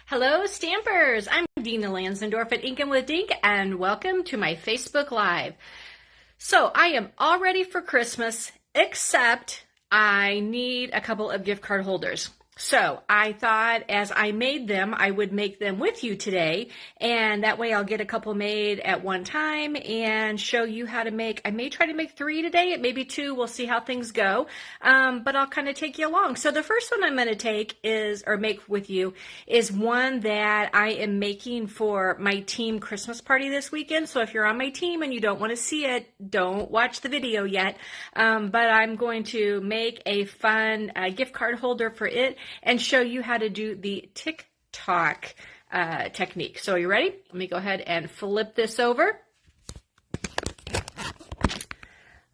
Hello, Stampers! I'm Dina Lansendorf at Inkin' with Dink, and welcome to my Facebook Live. So, I am all ready for Christmas, except I need a couple of gift card holders. So, I thought as I made them, I would make them with you today, and that way I'll get a couple made at one time and show you how to make. I may try to make 3 today, it may be 2, we'll see how things go, but I'll kind of take you along. So the first one I'm going to take is, or make with you, is one that I am making for my team Christmas party this weekend. So if you're on my team and you don't want to see it, don't watch the video yet, but I'm going to make a fun gift card holder for it and show you how to do the Tik Toc technique. So are you ready? Let me go ahead and flip this over.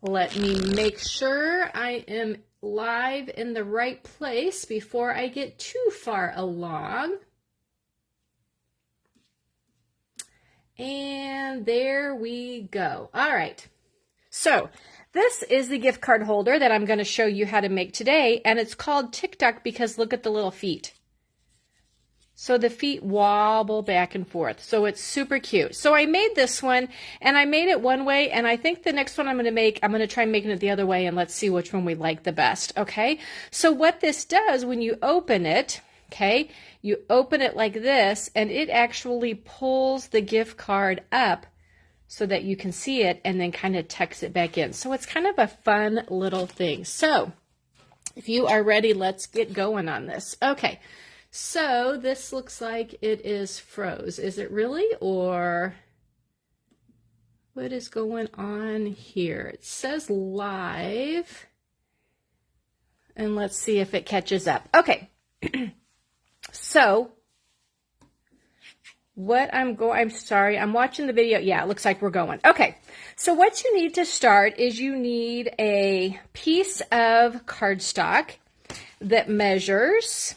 Let me make sure I am live in the right place before I get too far along. And there we go. All right. So this is the gift card holder that I'm going to show you how to make today, and it's called Tik Toc because look at the little feet. So the feet wobble back and forth. So it's super cute. So I made this one, and I made it one way, and I think the next one I'm going to try making it the other way, and let's see which one we like the best, okay? So what this does when you open it, okay, you open it like this, and it actually pulls the gift card up so that you can see it and then kind of tucks it back in. So it's kind of a fun little thing. So if you are ready, let's get going on this. Okay, so this looks like it is froze. Is it really, or what is going on here? It says live, and let's see if it catches up. Okay, so I'm sorry, I'm watching the video. Yeah, it looks like we're going. Okay, so what you need to start is you need a piece of cardstock that measures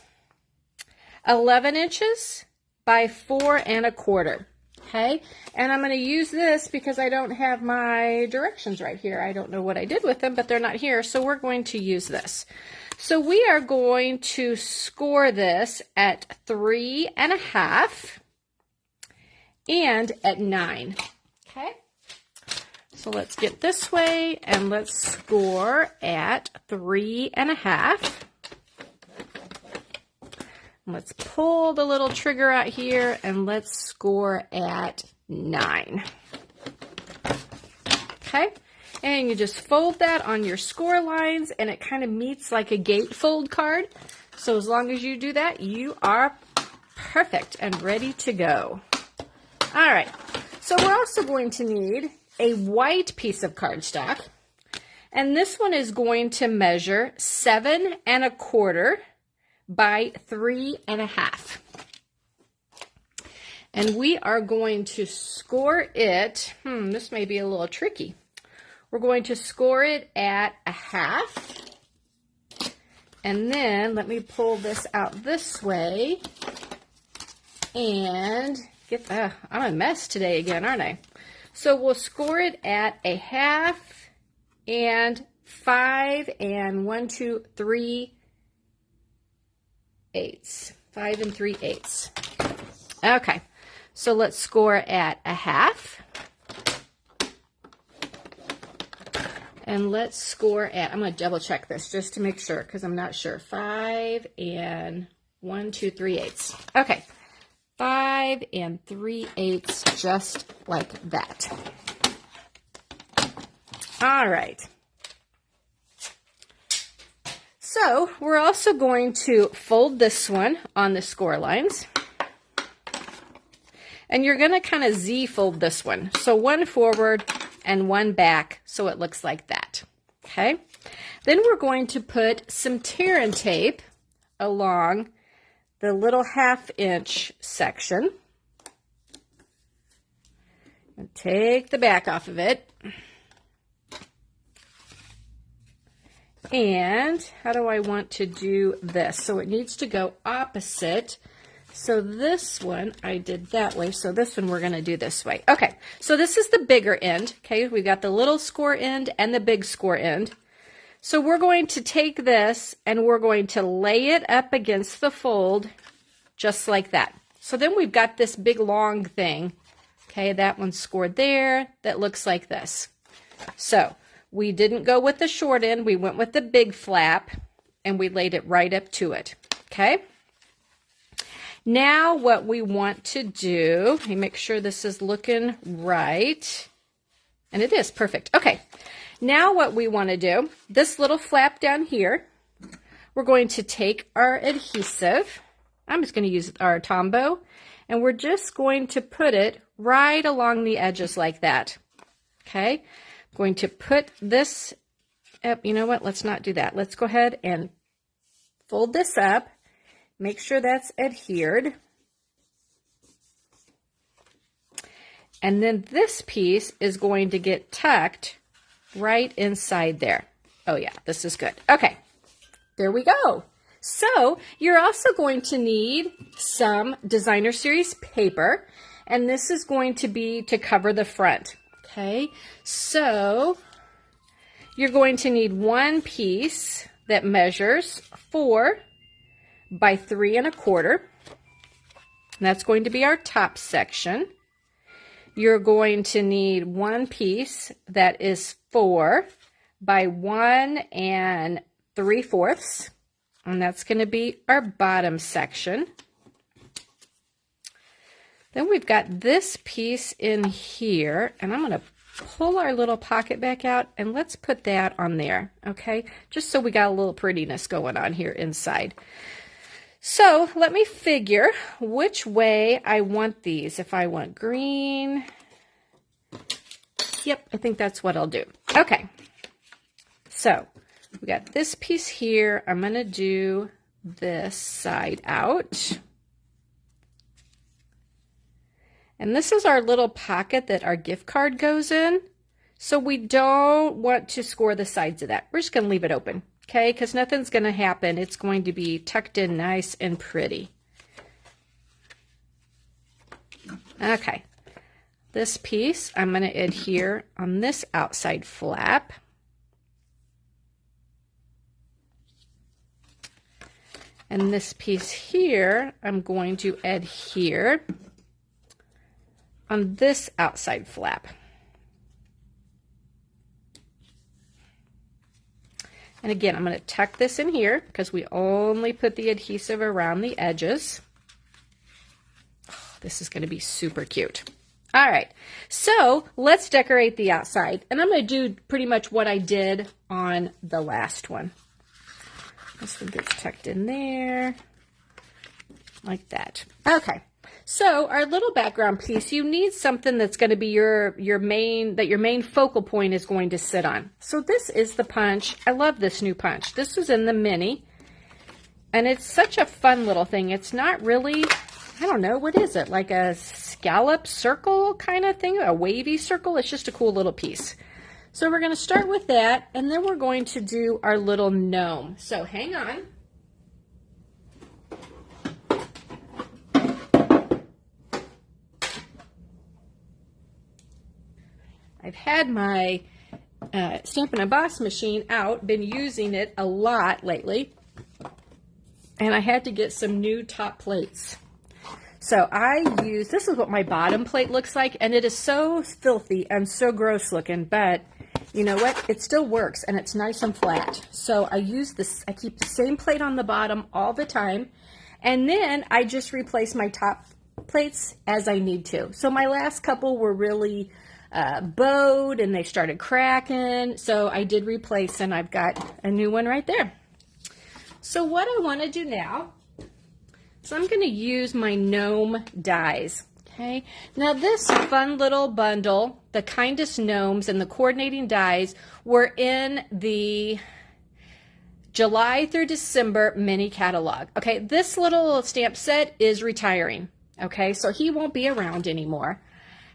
11 inches by 4 1/4. Okay, and I'm going to use this because I don't have my directions right here. I don't know what I did with them, but they're not here, so we're going to use this. So we are going to score this at 3 1/2. and at 9. Okay, so let's get this way and let's score at 3 1/2. Let's pull the little trigger out here and let's score at 9. Okay, and you just fold that on your score lines, and it kind of meets like a gatefold card. So as long as you do that, you are perfect and ready to go. All right, so we're also going to need a white piece of cardstock, and this one is going to measure 7 1/4 by 3 1/2. And we are going to score it, this may be a little tricky. We're going to score it at 1/2, and then let me pull this out this way and I'm a mess today again, aren't I? So we'll score it at 1/2 and 5 3/8. Okay, so let's score at 1/2. And let's score at, I'm going to double check this just to make sure because I'm not sure. 5 3/8. Okay. 5 3/8, just like that. All right. So we're also going to fold this one on the score lines. And you're going to kind of Z-fold this one. So one forward and one back, so it looks like that. Okay. Then we're going to put some tear and tape along the little 1/2 inch section. And take the back off of it. And how do I want to do this? So it needs to go opposite. So this one I did that way. So this one we're going to do this way. Okay, so this is the bigger end. Okay, we've got the little score end and the big score end. So we're going to take this and we're going to lay it up against the fold just like that. So then we've got this big long thing. Okay, that one's scored there. That looks like this. So we didn't go with the short end. We went with the big flap and we laid it right up to it. Okay. Now what we want to do, let me make sure this is looking right. And it is perfect. Okay. Now what we want to do, this little flap down here, we're going to take our adhesive. I'm just going to use our Tombow, and we're just going to put it right along the edges like that. Okay. I'm going to put this up. You know what? Let's not do that. Let's go ahead and fold this up. Make sure that's adhered. And then this piece is going to get tucked right inside there. Oh yeah, this is good. Okay, there we go. So you're also going to need some Designer Series paper, and this is going to be to cover the front. Okay, so you're going to need one piece that measures 4 by 3 1/4. That's going to be our top section. You're going to need one piece that is 4 by 1 3/4, and that's going to be our bottom section. Then we've got this piece in here, and I'm going to pull our little pocket back out, and let's put that on there, okay? Just so we got a little prettiness going on here inside. So let me figure which way I want these. If I want green, yep, I think that's what I'll do. Okay, so we got this piece here. I'm going to do this side out. And this is our little pocket that our gift card goes in. So we don't want to score the sides of that. We're just going to leave it open. Okay, because nothing's going to happen. It's going to be tucked in nice and pretty. Okay, this piece I'm going to adhere on this outside flap. And this piece here I'm going to adhere on this outside flap. And again, I'm going to tuck this in here because we only put the adhesive around the edges. Oh, this is going to be super cute. All right, so let's decorate the outside. And I'm going to do pretty much what I did on the last one. This one gets tucked in there like that. Okay, so our little background piece, you need something that's going to be your main focal point is going to sit on. So this is the punch. I love this new punch. This was in the mini, and it's such a fun little thing. It's not really, I don't know, what is it? Like a scallop circle kind of thing, a wavy circle. It's just a cool little piece. So we're going to start with that, and then we're going to do our little gnome. So hang on. I've had my Stampin' Emboss machine out, been using it a lot lately, and I had to get some new top plates. So this is what my bottom plate looks like, and it is so filthy and so gross looking, but you know what? It still works, and it's nice and flat. So I keep the same plate on the bottom all the time, and then I just replace my top plates as I need to. So my last couple were really bowed and they started cracking, so I did replace, and I've got a new one right there. So what I want to do now is I'm going to use my gnome dies. Okay, now this fun little bundle, the Kindest Gnomes and the coordinating dies, were in the July through December mini catalog. Okay, this little stamp set is retiring. Okay, so he won't be around anymore.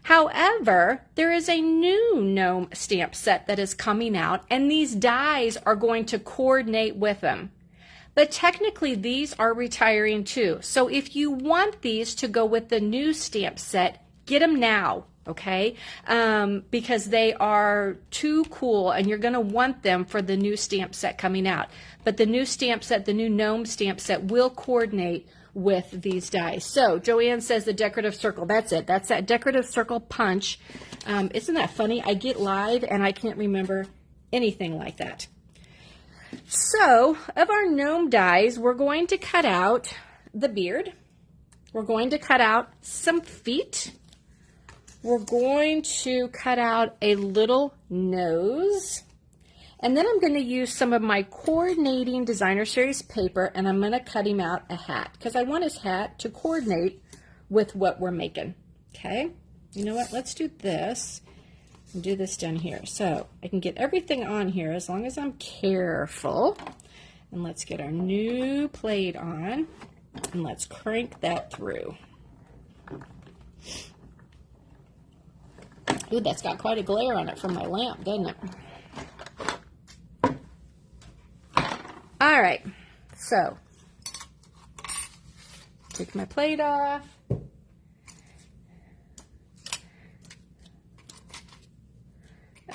However, there is a new gnome stamp set that is coming out, and these dies are going to coordinate with them. But technically, these are retiring too. So if you want these to go with the new stamp set, get them now, okay? Because they are too cool, and you're going to want them for the new stamp set coming out. But the new stamp set, the new gnome stamp set, will coordinate with these dies. So Joanne says the decorative circle. That's it. That's that decorative circle punch. Isn't that funny? I get live and I can't remember anything like that. So of our gnome dies, we're going to cut out the beard. We're going to cut out some feet. We're going to cut out a little nose. And then I'm going to use some of my coordinating designer series paper, and I'm going to cut him out a hat because I want his hat to coordinate with what we're making. Okay, you know what? Let's do this and do this down here so I can get everything on here as long as I'm careful. And let's get our new plate on and let's crank that through. Ooh, that's got quite a glare on it from my lamp, doesn't it? All right, so take my plate off.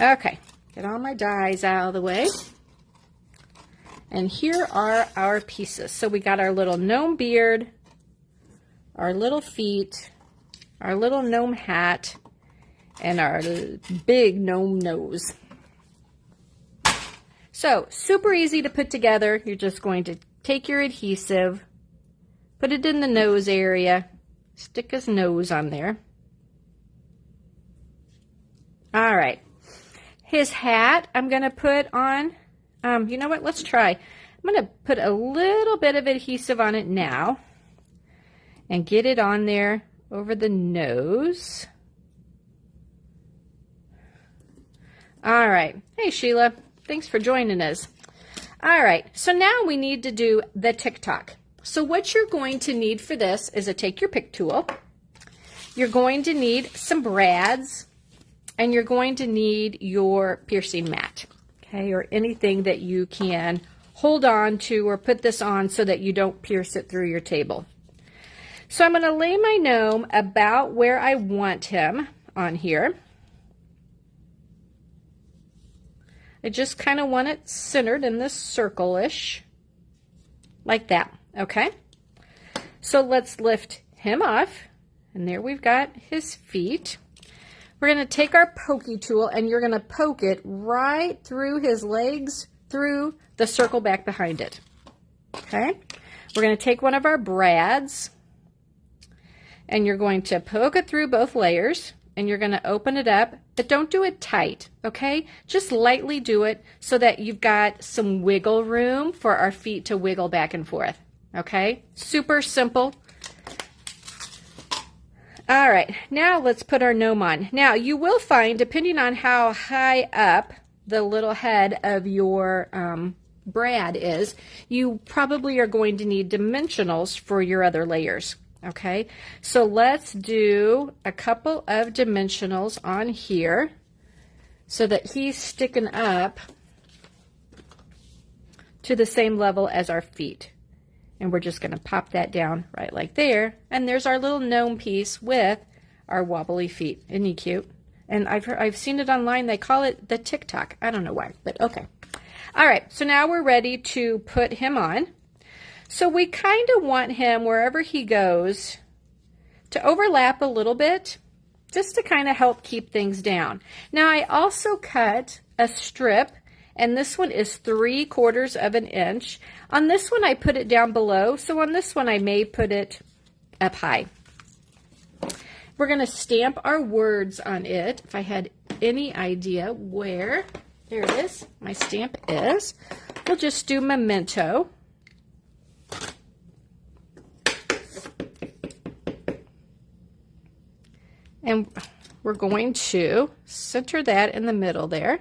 Okay, get all my dies out of the way. And here are our pieces. So we got our little gnome beard, our little feet, our little gnome hat, and our big gnome nose. So, super easy to put together. You're just going to take your adhesive, put it in the nose area, stick his nose on there. All right. His hat, I'm going to put on, you know what, let's try. I'm going to put a little bit of adhesive on it now and get it on there over the nose. All right. Hey, Sheila. Thanks for joining us. All right, so now we need to do the Tik Toc. So what you're going to need for this is to take your pick tool. You're going to need some brads, and you're going to need your piercing mat, okay, or anything that you can hold on to or put this on so that you don't pierce it through your table. So I'm going to lay my gnome about where I want him on here. I just kind of want it centered in this circle-ish, like that, okay? So let's lift him off, and there we've got his feet. We're going to take our pokey tool, and you're going to poke it right through his legs, through the circle back behind it, okay? We're going to take one of our brads, and you're going to poke it through both layers, and you're going to open it up, but don't do it tight, okay? Just lightly do it so that you've got some wiggle room for our feet to wiggle back and forth, okay? Super simple. All right, now let's put our gnome on. Now, you will find, depending on how high up the little head of your brad is, you probably are going to need dimensionals for your other layers. Okay, so let's do a couple of dimensionals on here so that he's sticking up to the same level as our feet. And we're just going to pop that down right like there. And there's our little gnome piece with our wobbly feet. Isn't he cute? And I've seen it online. They call it the Tik Toc. I don't know why, but okay. All right, so now we're ready to put him on. So we kind of want him, wherever he goes, to overlap a little bit, just to kind of help keep things down. Now I also cut a strip, and this one is 3/4 of an inch. On this one I put it down below, so on this one I may put it up high. We're going to stamp our words on it. If I had any idea where, there it is, my stamp is. We'll just do memento. And we're going to center that in the middle there.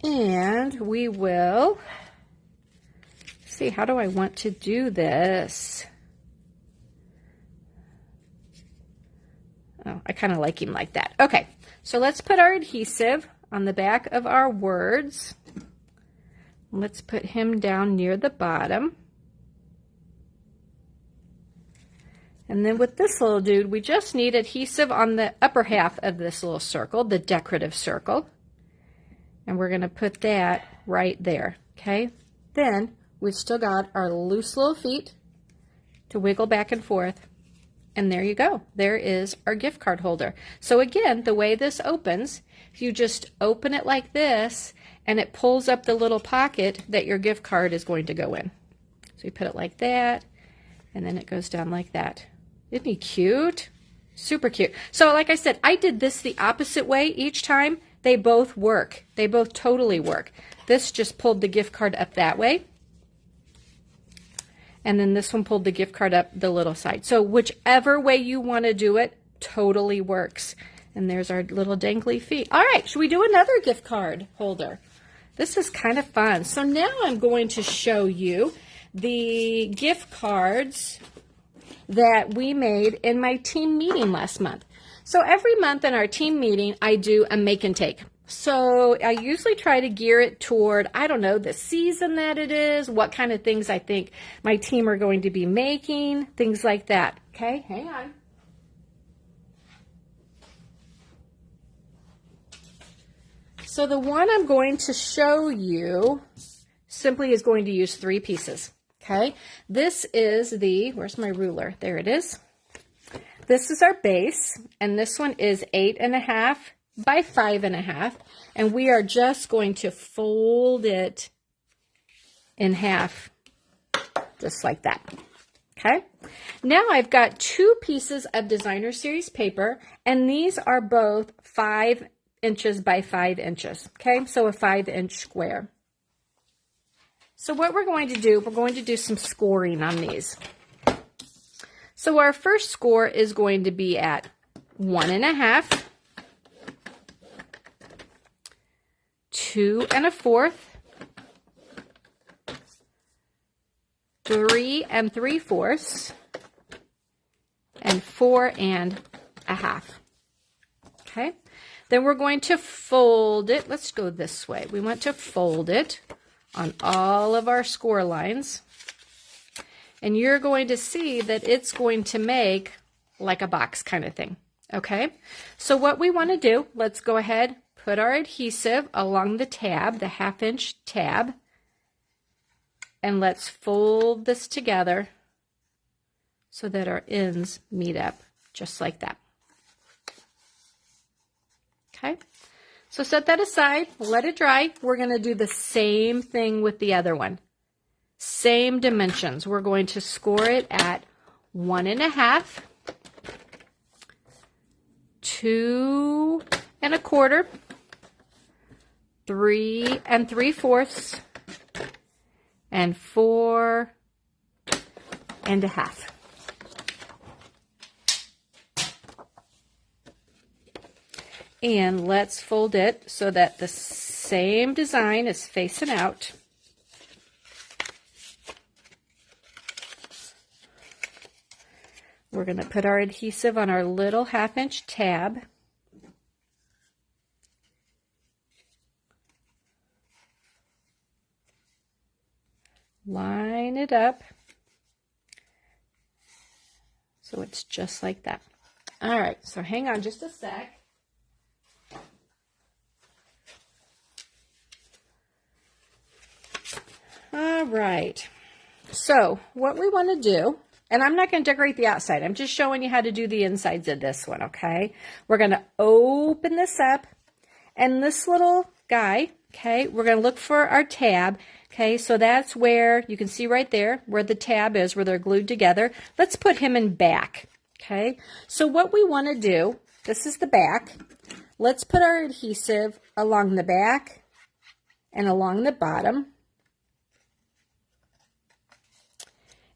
And we will see, how do I want to do this? Oh, I kind of like him like that. Okay, so let's put our adhesive on the back of our words. Let's put him down near the bottom. And then with this little dude, we just need adhesive on the upper half of this little circle, the decorative circle. And we're going to put that right there. Okay, then we've still got our loose little feet to wiggle back and forth. And there you go. There is our gift card holder. So again, the way this opens, if you just open it like this, and it pulls up the little pocket that your gift card is going to go in. So you put it like that, and then it goes down like that. Isn't he cute? Super cute. So like I said, I did this the opposite way each time. They both work. They both totally work. This just pulled the gift card up that way. And then this one pulled the gift card up the little side. So whichever way you want to do it, totally works. And there's our little dangly feet. All right, should we do another gift card holder? This is kind of fun. So now I'm going to show you the gift cards that we made in my team meeting last month. So every month in our team meeting, I do a make and take. So I usually try to gear it toward, I don't know, the season that it is, what kind of things I think my team are going to be making, things like that. Okay, hang on. So the one I'm going to show you simply is going to use 3 pieces. Okay, this is the, where's my ruler? There it is. This is our base, and this one is 8.5 by 5.5, and we are just going to fold it in half, just like that. Okay, now I've got 2 pieces of designer series paper, and these are both 5 inches by 5 inches. Okay, so a 5-inch square. So what we're going to do, we're going to do some scoring on these. So our first score is going to be at 1.5, 2 1/4, 3 3/4, and 4 1/2. Okay, then we're going to fold it. Let's go this way. We want to fold it on all of our score lines. And you're going to see that it's going to make like a box kind of thing. Okay, so what we want to do, let's go ahead, put our adhesive along the tab, the 1/2-inch tab, and let's fold this together so that our ends meet up just like that. Okay, so set that aside, let it dry. We're going to do the same thing with the other one. Same dimensions. We're going to score it at 1.5, 2 1/4, 3 3/4, and 4 1/2. And let's fold it so that the same design is facing out. We're going to put our adhesive on our little 1/2-inch tab. Line it up so it's just like that. All right, so hang on just a sec. All right, so what we want to do, and I'm not going to decorate the outside. I'm just showing you how to do the insides of this one, okay? We're going to open this up, and this little guy, okay, we're going to look for our tab, okay? So that's where, you can see right there, where the tab is, where they're glued together. Let's put him in back, okay? So what we want to do, this is the back. Let's put our adhesive along the back and along the bottom.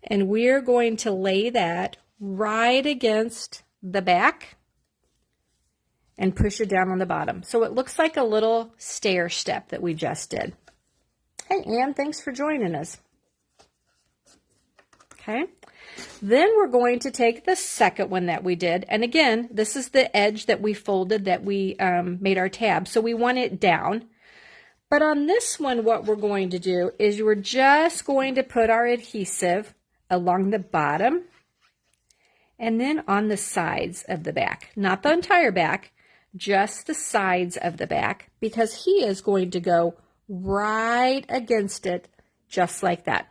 And we're going to lay that right against the back and push it down on the bottom. So it looks like a little stair step that we just did. Hey, Ann, thanks for joining us. Okay. Then we're going to take the second one that we did. And again, this is the edge that we folded that we made our tab. So we want it down. But on this one, what we're going to do is we're just going to put our adhesive along the bottom and then on the sides of the back, not the entire back, just the sides of the back, because he is going to go right against it, just like that.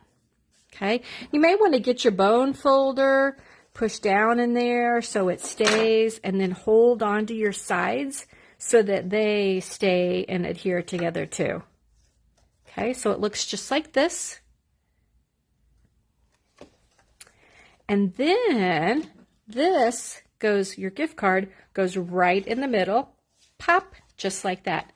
Okay, you may want to get your bone folder, push down in there so it stays, and then hold on to your sides so that they stay and adhere together too. Okay, so it looks just like this. And then this goes, your gift card goes right in the middle, pop, just like that.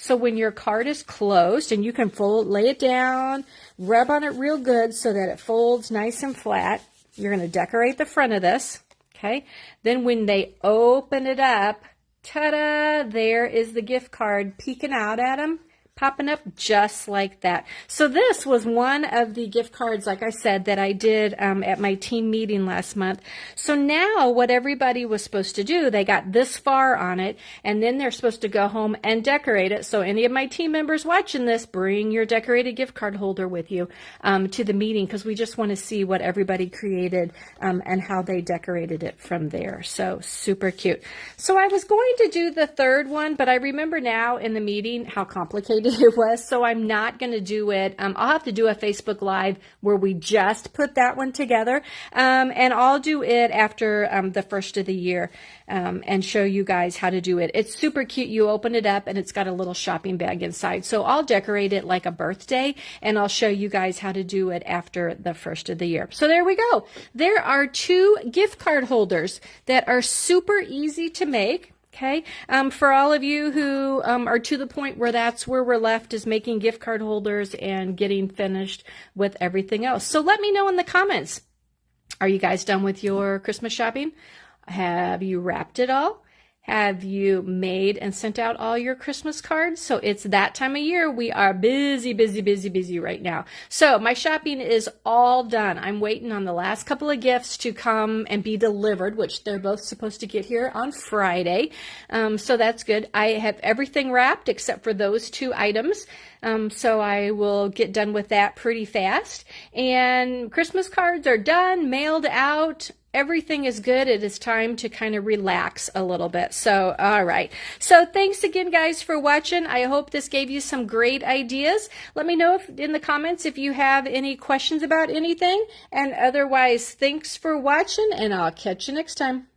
So when your card is closed, and you can lay it down, rub on it real good so that it folds nice and flat. You're going to decorate the front of this, okay? Then when they open it up, ta-da, there is the gift card peeking out at them, popping up just like that. So this was one of the gift cards, like I said, that I did at my team meeting last month. So now what everybody was supposed to do, they got this far on it, and then they're supposed to go home and decorate it. So any of my team members watching this, bring your decorated gift card holder with you to the meeting, because we just want to see what everybody created and how they decorated it from there. So super cute. So I was going to do the third one, but I remember now in the meeting how complicated it was, so I'm not going to do it. I'll have to do a Facebook Live where we just put that one together, and I'll do it after the first of the year and show you guys how to do it. It's super cute. You open it up and it's got a little shopping bag inside, so I'll decorate it like a birthday, and I'll show you guys how to do it after the first of the year. So there we go. There are 2 gift card holders that are super easy to make. Okay, for all of you who are to the point where that's where we're left, is making gift card holders and getting finished with everything else. So let me know in the comments. Are you guys done with your Christmas shopping? Have you wrapped it all? Have you made and sent out all your Christmas cards? So it's that time of year. We are busy, busy, busy, busy right now. So my shopping is all done. I'm waiting on the last couple of gifts to come and be delivered, which they're both supposed to get here on Friday. So that's good. I have everything wrapped except for those 2 items. So I will get done with that pretty fast. And Christmas cards are done, mailed out. Everything is good. It is time to kind of relax a little bit. So, all right. So thanks again, guys, for watching. I hope this gave you some great ideas. Let me know in the comments if you have any questions about anything. And otherwise, thanks for watching, and I'll catch you next time.